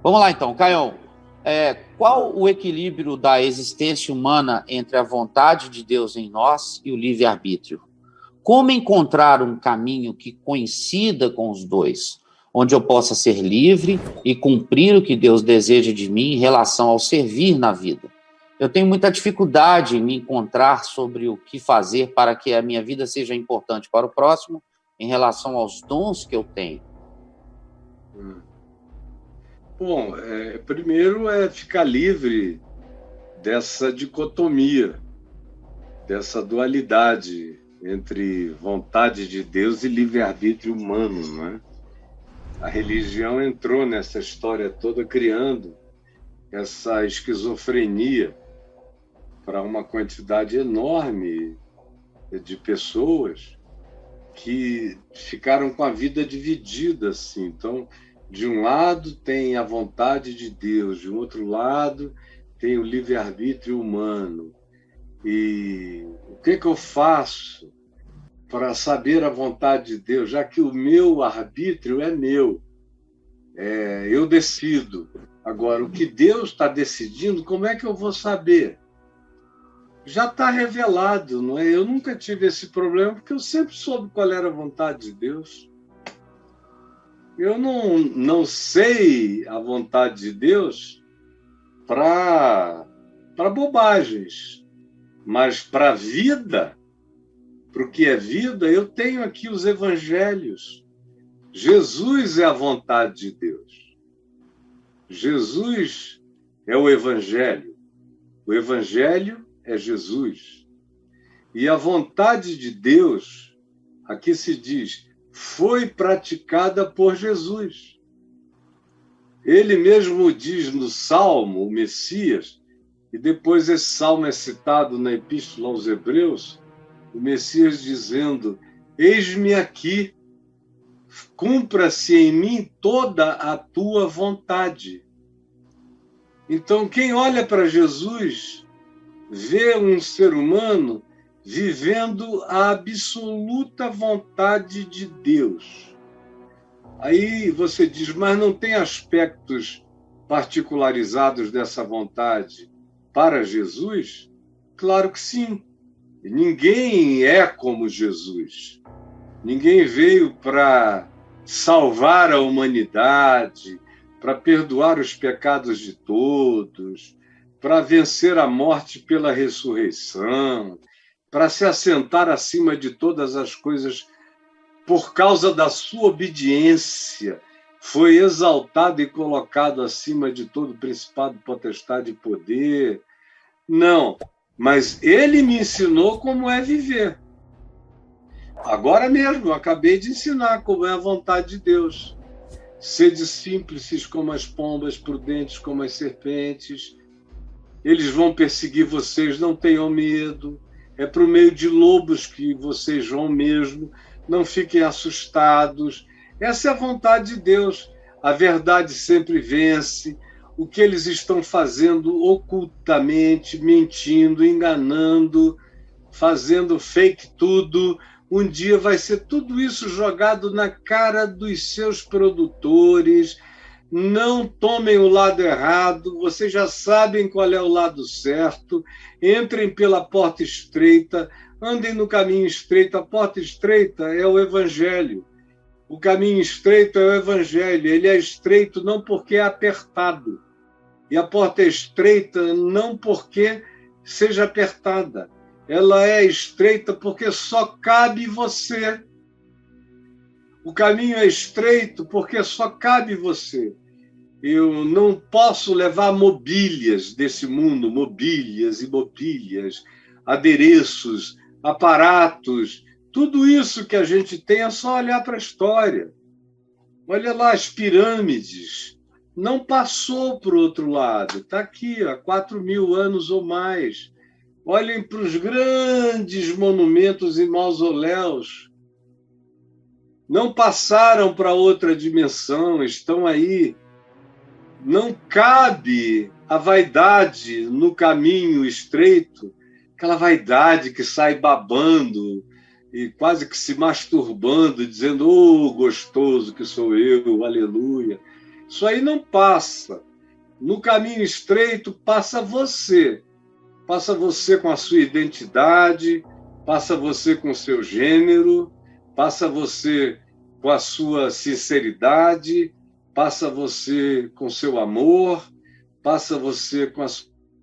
Vamos lá então, Caião. Qual o equilíbrio da existência humana entre a vontade de Deus em nós e o livre-arbítrio? Como encontrar um caminho que coincida com os dois, onde eu possa ser livre e cumprir o que Deus deseja de mim em relação ao servir na vida? Eu tenho muita dificuldade em me encontrar sobre o que fazer para que a minha vida seja importante para o próximo em relação aos dons que eu tenho. Bom, primeiro é ficar livre dessa dicotomia, dessa dualidade entre vontade de Deus e livre-arbítrio humano, não é? A religião entrou nessa história toda criando essa esquizofrenia para uma quantidade enorme de pessoas que ficaram com a vida dividida assim. Então, de um lado tem a vontade de Deus, de um outro lado tem o livre-arbítrio humano. E o que eu faço para saber a vontade de Deus, já que o meu arbítrio é meu? Eu decido. Agora, o que Deus está decidindo, como é que eu vou saber? Já está revelado, não é? Eu nunca tive esse problema, porque eu sempre soube qual era a vontade de Deus. Eu não sei a vontade de Deus para bobagens, mas para a vida, para o que é vida, eu tenho aqui os evangelhos. Jesus é a vontade de Deus. Jesus é o evangelho. O evangelho é Jesus. E a vontade de Deus, aqui se diz, foi praticada por Jesus. Ele mesmo diz no Salmo, o Messias, e depois esse Salmo é citado na Epístola aos Hebreus, o Messias dizendo: eis-me aqui, cumpra-se em mim toda a tua vontade. Então, quem olha para Jesus vê um ser humano vivendo a absoluta vontade de Deus. Aí você diz, mas não tem aspectos particularizados dessa vontade para Jesus? Claro que sim. Ninguém é como Jesus. Ninguém veio para salvar a humanidade, para perdoar os pecados de todos, para vencer a morte pela ressurreição, para se assentar acima de todas as coisas por causa da sua obediência. Foi exaltado e colocado acima de todo principado, potestade e poder. Não, mas ele me ensinou como é viver. Agora mesmo, eu acabei de ensinar como é a vontade de Deus. Sede simples como as pombas, prudentes como as serpentes. Eles vão perseguir vocês, não tenham medo. É por meio de lobos que vocês vão mesmo. Não fiquem assustados. Essa é a vontade de Deus. A verdade sempre vence. O que eles estão fazendo ocultamente, mentindo, enganando, fazendo fake tudo, um dia vai ser tudo isso jogado na cara dos seus produtores. Não tomem o lado errado, vocês já sabem qual é o lado certo. Entrem pela porta estreita, andem no caminho estreito. A porta estreita é o Evangelho. O caminho estreito é o Evangelho. Ele é estreito não porque é apertado. E a porta é estreita não porque seja apertada. Ela é estreita porque só cabe você. O caminho é estreito porque só cabe você. Eu não posso levar mobílias desse mundo, mobílias e mobílias, adereços, aparatos. Tudo isso que a gente tem é só olhar para a história. Olha lá as pirâmides. Não passou para o outro lado. Está aqui, há 4.000 anos ou mais. Olhem para os grandes monumentos e mausoléus. Não passaram para outra dimensão, estão aí. Não cabe a vaidade no caminho estreito, aquela vaidade que sai babando e quase que se masturbando, dizendo, oh, gostoso que sou eu, aleluia. Isso aí não passa. No caminho estreito passa você. Passa você com a sua identidade, passa você com o seu gênero, passa você com a sua sinceridade, passa você com o seu amor, passa você com a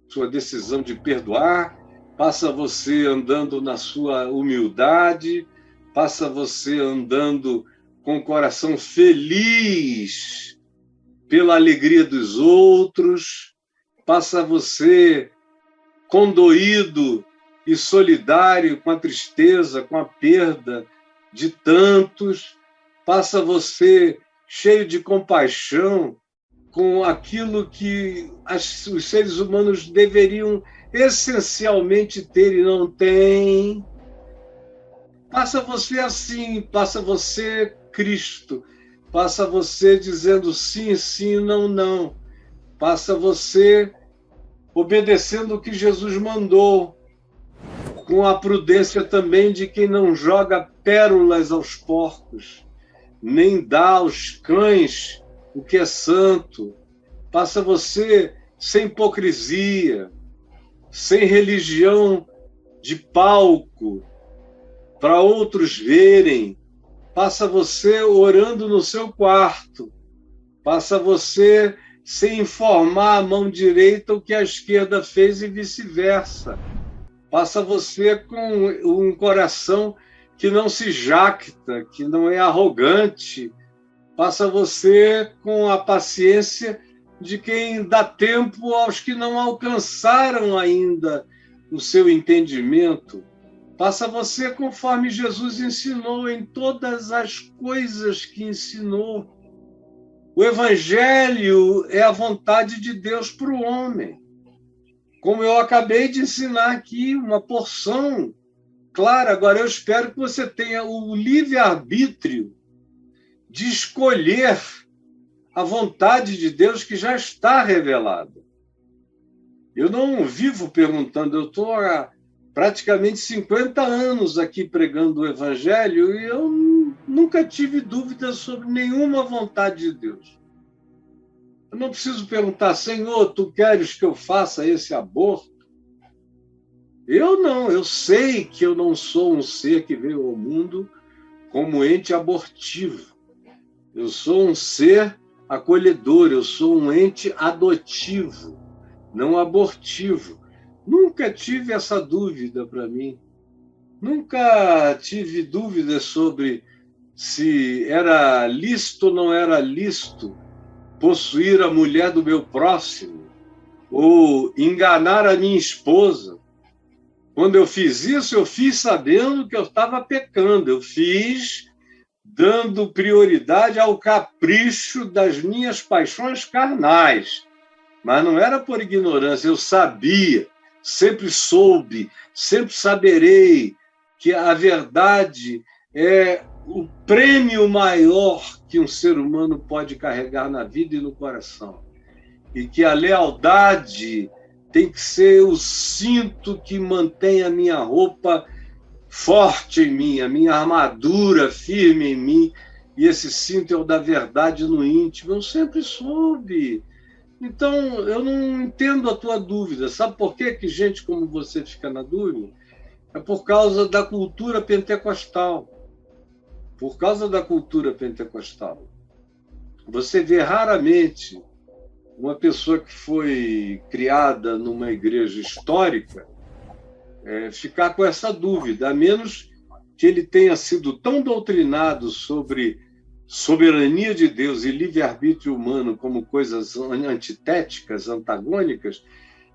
sua decisão de perdoar, passa você andando na sua humildade, passa você andando com o coração feliz pela alegria dos outros, passa você condoído e solidário com a tristeza, com a perda de tantos, passa você cheio de compaixão com aquilo que os seres humanos deveriam essencialmente ter e não têm. Passa você assim, passa você Cristo, passa você dizendo sim, sim, não, não. Passa você obedecendo o que Jesus mandou, com a prudência também de quem não joga pérolas aos porcos, nem dá aos cães o que é santo. Passa você sem hipocrisia, sem religião de palco, para outros verem. Passa você orando no seu quarto. Passa você sem informar a mão direita o que a esquerda fez e vice-versa. Passa você com um coração que não se jacta, que não é arrogante. Passa você com a paciência de quem dá tempo aos que não alcançaram ainda o seu entendimento. Passa você conforme Jesus ensinou em todas as coisas que ensinou. O Evangelho é a vontade de Deus para o homem. Como eu acabei de ensinar aqui, uma porção clara. Agora, eu espero que você tenha o livre-arbítrio de escolher a vontade de Deus que já está revelada. Eu não vivo perguntando, eu estou há praticamente 50 anos aqui pregando o Evangelho e eu nunca tive dúvidas sobre nenhuma vontade de Deus. Eu não preciso perguntar, Senhor, tu queres que eu faça esse aborto? Eu não, eu sei que eu não sou um ser que veio ao mundo como ente abortivo. Eu sou um ser acolhedor, eu sou um ente adotivo, não abortivo. Nunca tive essa dúvida para mim. Nunca tive dúvida sobre se era lícito ou não era lícito possuir a mulher do meu próximo ou enganar a minha esposa. Quando eu fiz isso, eu fiz sabendo que eu estava pecando. Eu fiz dando prioridade ao capricho das minhas paixões carnais. Mas não era por ignorância, eu sabia, sempre soube, sempre saberei que a verdade é o prêmio maior que um ser humano pode carregar na vida e no coração. E que a lealdade tem que ser o cinto que mantém a minha roupa forte em mim, a minha armadura firme em mim, e esse cinto é o da verdade no íntimo. Eu sempre soube. Então, eu não entendo a tua dúvida. Sabe por que gente como você fica na dúvida? É por causa da cultura pentecostal. Por causa da cultura pentecostal. Você vê raramente uma pessoa que foi criada numa igreja histórica ficar com essa dúvida, a menos que ele tenha sido tão doutrinado sobre soberania de Deus e livre-arbítrio humano como coisas antitéticas, antagônicas,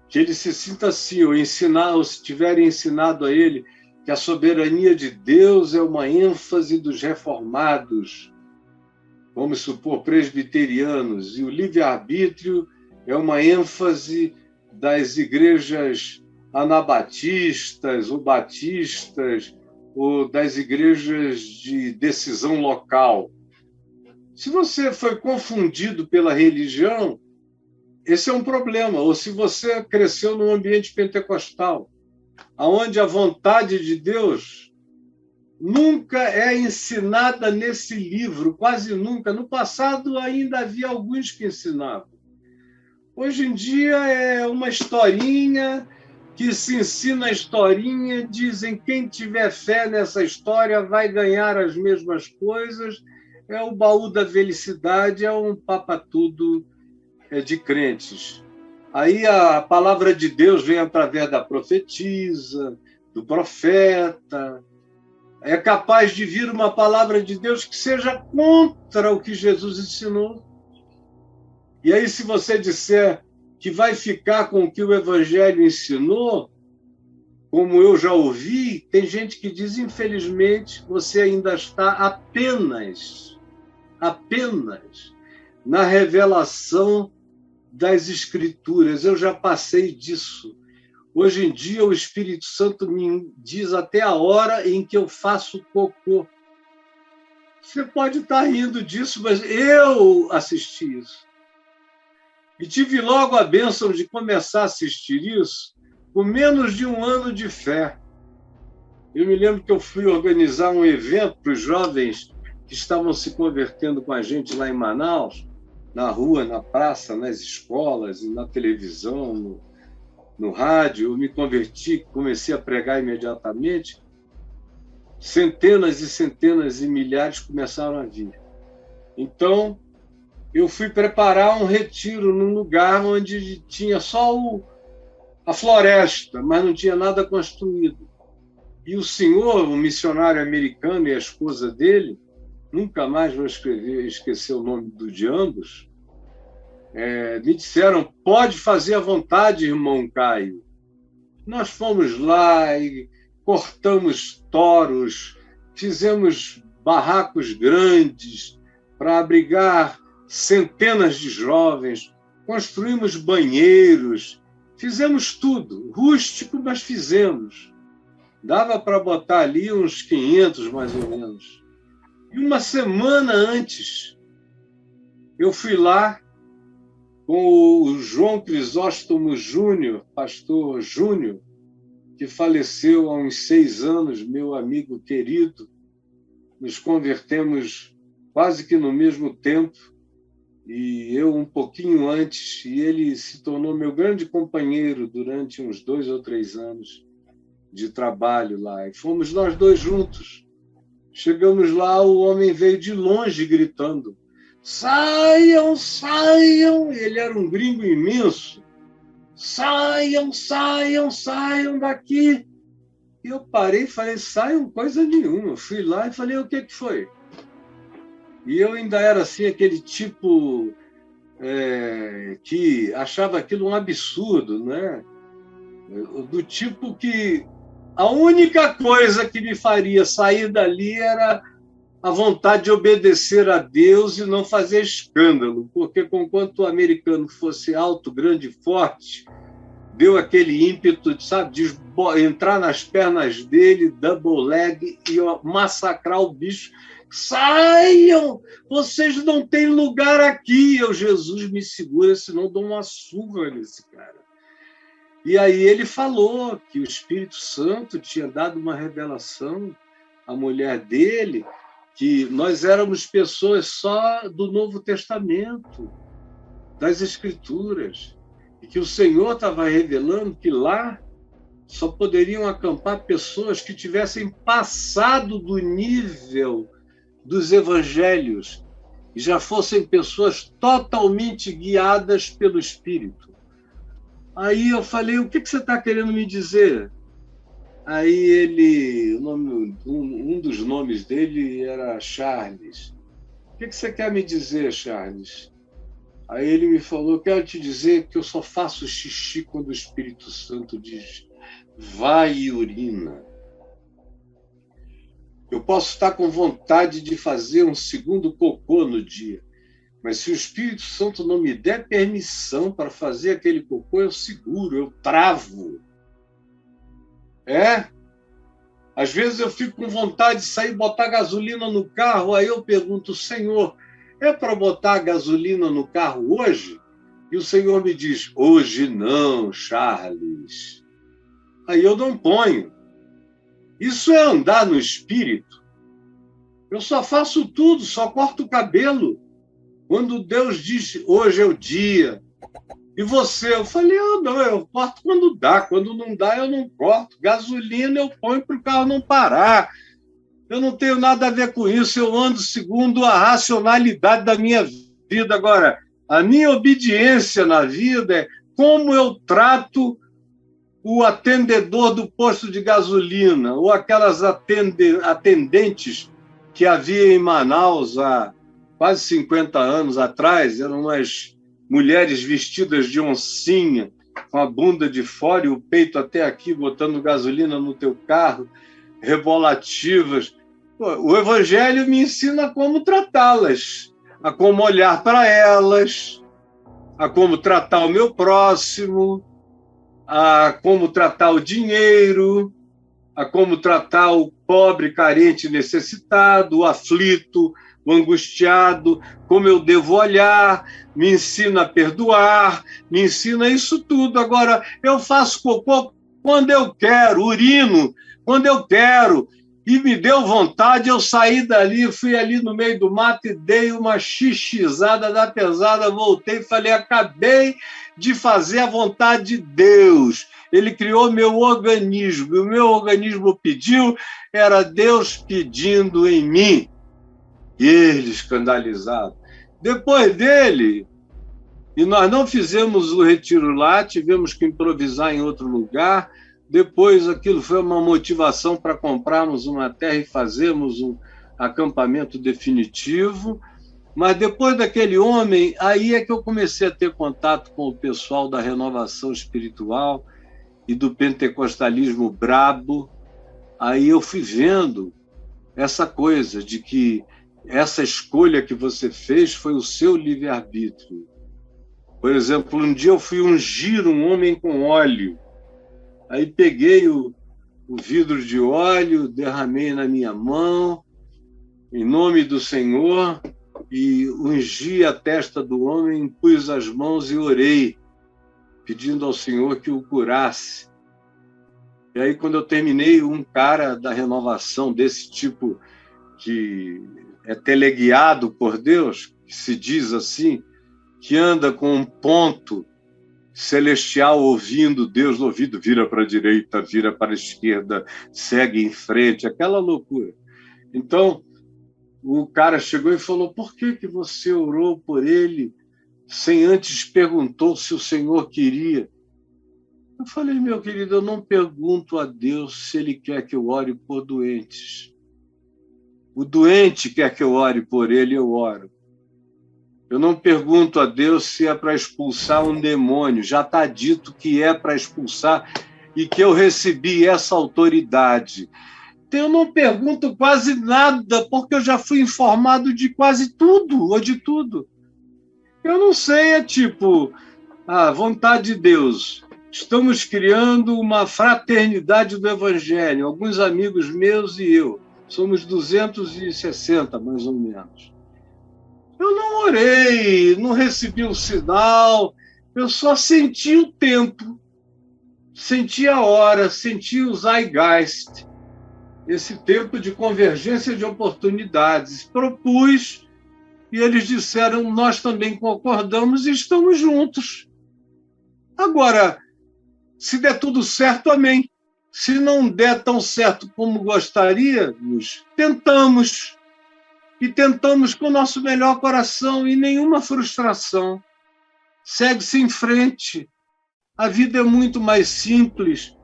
que ele se sinta assim, ou se tiverem ensinado a ele que a soberania de Deus é uma ênfase dos reformados, vamos supor, presbiterianos, e o livre-arbítrio é uma ênfase das igrejas anabatistas ou batistas, ou das igrejas de decisão local. Se você foi confundido pela religião, esse é um problema. Ou se você cresceu num ambiente pentecostal, onde a vontade de Deus nunca é ensinada nesse livro, quase nunca. No passado ainda havia alguns que ensinavam. Hoje em dia é uma historinha que se ensina a historinha, dizem quem tiver fé nessa história vai ganhar as mesmas coisas, é o baú da felicidade, é um papatudo de crentes. Aí a palavra de Deus vem através da profetisa, do profeta. É capaz de vir uma palavra de Deus que seja contra o que Jesus ensinou. E aí, se você disser que vai ficar com o que o Evangelho ensinou, como eu já ouvi, tem gente que diz, infelizmente, você ainda está apenas na revelação das Escrituras. Eu já passei disso. Hoje em dia, o Espírito Santo me diz até a hora em que eu faço cocô. Você pode estar rindo disso, mas eu assisti isso. E tive logo a bênção de começar a assistir isso com menos de 1 ano de fé. Eu me lembro que eu fui organizar um evento para os jovens que estavam se convertendo com a gente lá em Manaus, na rua, na praça, nas escolas, na televisão, no rádio. Eu me converti, comecei a pregar imediatamente. Centenas e centenas e milhares começaram a vir. Então, eu fui preparar um retiro num lugar onde tinha só a floresta, mas não tinha nada construído. E o senhor, o missionário americano e a esposa dele, nunca mais vou esquecer o nome de ambos, me disseram, pode fazer à vontade, irmão Caio. Nós fomos lá e cortamos toros, fizemos barracos grandes para abrigar centenas de jovens, construímos banheiros, fizemos tudo, rústico, mas fizemos. Dava para botar ali uns 500, mais ou menos. E uma semana antes, eu fui lá com o João Crisóstomo Júnior, pastor Júnior, que faleceu há uns 6 anos, meu amigo querido. Nos convertemos quase que no mesmo tempo, e eu um pouquinho antes, e ele se tornou meu grande companheiro durante uns 2 ou 3 anos de trabalho lá. E fomos nós dois juntos. Chegamos lá, o homem veio de longe gritando, saiam, saiam! Ele era um gringo imenso. Saiam, saiam, saiam daqui! E eu parei e falei, saiam coisa nenhuma. Eu fui lá e falei, o que foi? E eu ainda era assim, aquele tipo que achava aquilo um absurdo, né? Do tipo que a única coisa que me faria sair dali era a vontade de obedecer a Deus e não fazer escândalo, porque conquanto o americano fosse alto, grande e forte, deu aquele ímpeto, sabe, de entrar nas pernas dele, double leg, e massacrar o bicho. Saiam! Vocês não têm lugar aqui! Eu, Jesus, me segura, senão dou uma surra nesse cara. E aí ele falou que o Espírito Santo tinha dado uma revelação à mulher dele, que nós éramos pessoas só do Novo Testamento, das Escrituras, e que o Senhor estava revelando que lá só poderiam acampar pessoas que tivessem passado do nível dos evangelhos e já fossem pessoas totalmente guiadas pelo Espírito. Aí eu falei, o que você está querendo me dizer? Aí ele, um dos nomes dele era Charles. O que você quer me dizer, Charles? Aí ele me falou, quero te dizer que eu só faço xixi quando o Espírito Santo diz, vai e urina. Eu posso estar com vontade de fazer um segundo cocô no dia, mas se o Espírito Santo não me der permissão para fazer aquele cocô, eu seguro, eu travo. Às vezes eu fico com vontade de sair e botar gasolina no carro, aí eu pergunto, Senhor, é para botar gasolina no carro hoje? E o Senhor me diz, hoje não, Charles. Aí eu não ponho. Isso é andar no Espírito. Eu só faço tudo, só corto o cabelo. Quando Deus diz, hoje é o dia. E você? Eu falei, não, eu corto quando dá. Quando não dá, eu não corto. Gasolina eu ponho para o carro não parar. Eu não tenho nada a ver com isso. Eu ando segundo a racionalidade da minha vida. Agora, a minha obediência na vida é como eu trato o atendedor do posto de gasolina ou aquelas atendentes que havia em Manaus há quase 50 anos atrás. Eram umas mulheres vestidas de oncinha, com a bunda de fora e o peito até aqui, botando gasolina no teu carro, rebolativas. O Evangelho me ensina como tratá-las, a como olhar para elas, a como tratar o meu próximo, a como tratar o dinheiro, a como tratar o pobre, carente, necessitado, o aflito, o angustiado, como eu devo olhar, me ensina a perdoar, me ensina isso tudo. Agora, eu faço cocô quando eu quero, urino quando eu quero, e me deu vontade, eu saí dali, fui ali no meio do mato e dei uma xixizada da pesada, voltei e falei, acabei de fazer a vontade de Deus. Ele criou meu organismo, e o meu organismo pediu, era Deus pedindo em mim. E ele escandalizado. Depois dele, e nós não fizemos o retiro lá, tivemos que improvisar em outro lugar. Depois aquilo foi uma motivação para comprarmos uma terra e fazermos um acampamento definitivo. Mas depois daquele homem, aí é que eu comecei a ter contato com o pessoal da renovação espiritual e do pentecostalismo brabo. Aí eu fui vendo essa coisa de que essa escolha que você fez foi o seu livre-arbítrio. Por exemplo, um dia eu fui ungir um homem com óleo. Aí peguei o vidro de óleo, derramei na minha mão, em nome do Senhor, e ungi a testa do homem, pus as mãos e orei, pedindo ao Senhor que o curasse. E aí, quando eu terminei, um cara da renovação desse tipo, que é teleguiado por Deus, que se diz assim, que anda com um ponto celestial ouvindo Deus no ouvido, vira para a direita, vira para a esquerda, segue em frente, aquela loucura. Então, o cara chegou e falou, por que você orou por ele sem antes perguntou se o Senhor queria? Eu falei, meu querido, eu não pergunto a Deus se ele quer que eu ore por doentes. O doente quer que eu ore por ele, eu oro. Eu não pergunto a Deus se é para expulsar um demônio. Já está dito que é para expulsar e que eu recebi essa autoridade. Então, eu não pergunto quase nada, porque eu já fui informado de quase tudo, ou de tudo. Eu não sei, é tipo, vontade de Deus. Estamos criando uma fraternidade do Evangelho, alguns amigos meus e eu. Somos 260, mais ou menos. Eu não orei, não recebi o sinal, eu só senti o tempo, senti a hora, senti o zeitgeist, esse tempo de convergência de oportunidades. Propus e eles disseram, nós também concordamos e estamos juntos. Agora, se der tudo certo, amém. Se não der tão certo como gostaríamos, tentamos. E tentamos com o nosso melhor coração e nenhuma frustração. Segue-se em frente. A vida é muito mais simples.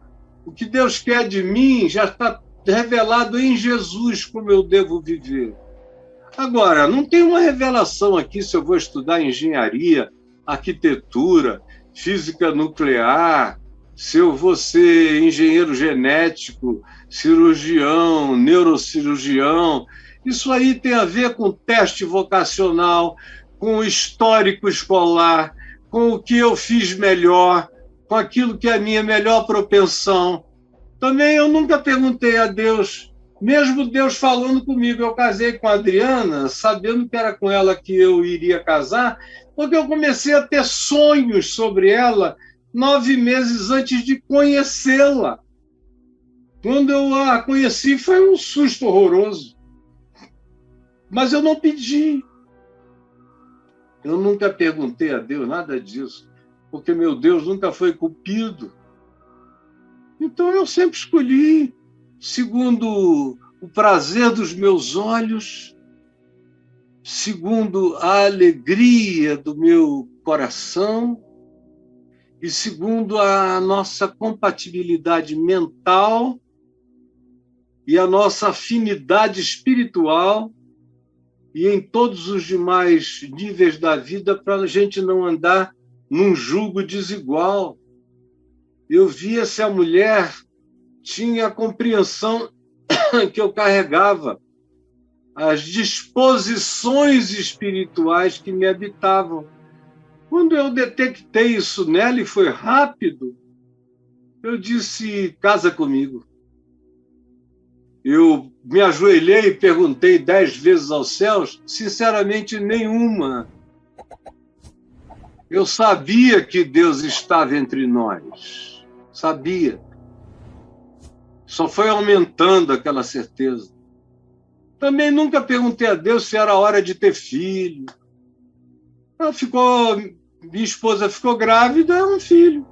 O que Deus quer de mim já está revelado em Jesus como eu devo viver. Agora, não tem uma revelação aqui se eu vou estudar engenharia, arquitetura, física nuclear, se eu vou ser engenheiro genético, cirurgião, neurocirurgião. Isso aí tem a ver com teste vocacional, com o histórico escolar, com o que eu fiz melhor, com aquilo que é a minha melhor propensão. Também eu nunca perguntei a Deus, mesmo Deus falando comigo. Eu casei com a Adriana, sabendo que era com ela que eu iria casar, porque eu comecei a ter sonhos sobre ela 9 meses antes de conhecê-la. Quando eu a conheci, foi um susto horroroso. Mas eu não pedi. Eu nunca perguntei a Deus nada disso, porque meu Deus nunca foi cupido. Então eu sempre escolhi segundo o prazer dos meus olhos, segundo a alegria do meu coração e segundo a nossa compatibilidade mental e a nossa afinidade espiritual e em todos os demais níveis da vida, para a gente não andar num jugo desigual. Eu via se a mulher tinha a compreensão que eu carregava, as disposições espirituais que me habitavam. Quando eu detectei isso nela, e foi rápido, eu disse, casa comigo. Eu me ajoelhei e perguntei 10 vezes aos céus, sinceramente, nenhuma. Eu sabia que Deus estava entre nós. Sabia. Só foi aumentando aquela certeza. Também nunca perguntei a Deus se era hora de ter filho. Minha esposa ficou grávida, é um filho.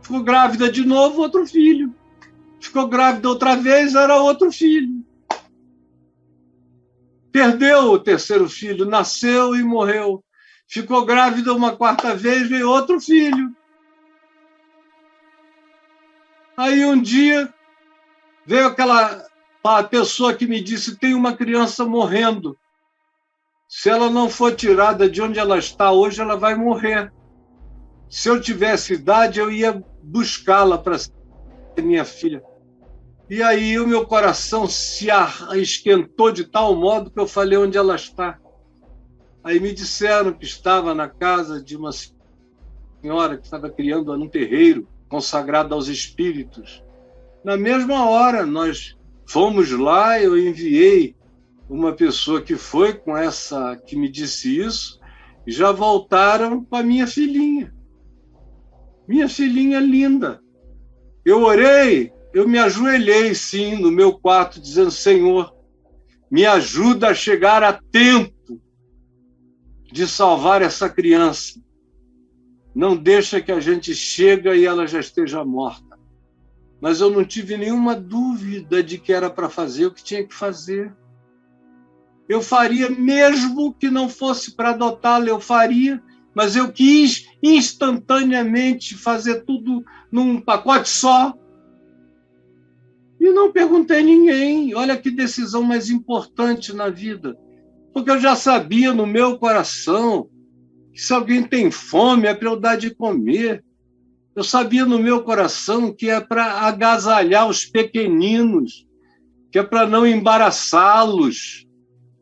Ficou grávida de novo, outro filho. Ficou grávida outra vez, era outro filho. Perdeu o terceiro filho, nasceu e morreu. Ficou grávida uma quarta vez, veio outro filho. Aí um dia veio aquela pessoa que me disse, tem uma criança morrendo. Se ela não for tirada de onde ela está hoje, ela vai morrer. Se eu tivesse idade, eu ia buscá-la para ser minha filha. E aí o meu coração se esquentou de tal modo que eu falei onde ela está. Aí me disseram que estava na casa de uma senhora que estava criando num terreiro consagrado aos espíritos. Na mesma hora, nós fomos lá, eu enviei uma pessoa que foi com essa, que me disse isso, e já voltaram com a minha filhinha. Minha filhinha linda. Eu orei, eu me ajoelhei, sim, no meu quarto, dizendo, Senhor, me ajuda a chegar a tempo de salvar essa criança. Não deixa que a gente chegue e ela já esteja morta. Mas eu não tive nenhuma dúvida de que era para fazer o que tinha que fazer. Eu faria, mesmo que não fosse para adotá-la, eu faria, mas eu quis instantaneamente fazer tudo num pacote só. E não perguntei a ninguém. Olha que decisão mais importante na vida. Porque eu já sabia no meu coração que se alguém tem fome é para eu dar de comer. Eu sabia no meu coração que é para agasalhar os pequeninos, que é para não embaraçá-los,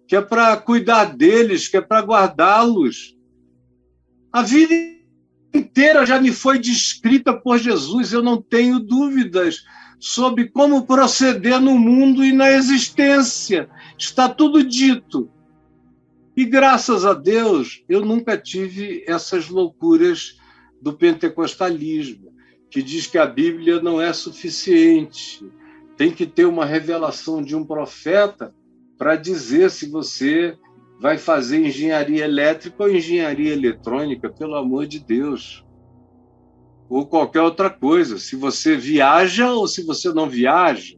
que é para cuidar deles, que é para guardá-los. A vida inteira já me foi descrita por Jesus, eu não tenho dúvidas sobre como proceder no mundo e na existência. Está tudo dito. E, graças a Deus, eu nunca tive essas loucuras do pentecostalismo, que diz que a Bíblia não é suficiente. Tem que ter uma revelação de um profeta para dizer se você vai fazer engenharia elétrica ou engenharia eletrônica, pelo amor de Deus. Ou qualquer outra coisa. Se você viaja ou se você não viaja.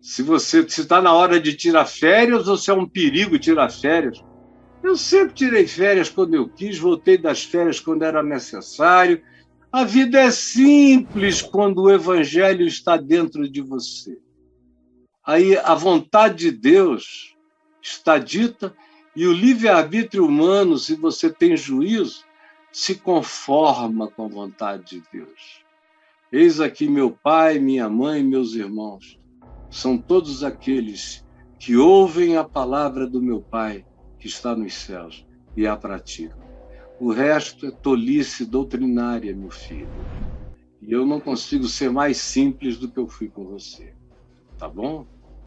Se está na hora de tirar férias ou se é um perigo tirar férias. Eu sempre tirei férias quando eu quis, voltei das férias quando era necessário. A vida é simples quando o evangelho está dentro de você. Aí a vontade de Deus está dita e o livre-arbítrio humano, se você tem juízo, se conforma com a vontade de Deus. Eis aqui meu pai, minha mãe, meus irmãos. São todos aqueles que ouvem a palavra do meu Pai, que está nos céus, e a praticam. O resto é tolice doutrinária, meu filho. E eu não consigo ser mais simples do que eu fui com você. Tá bom?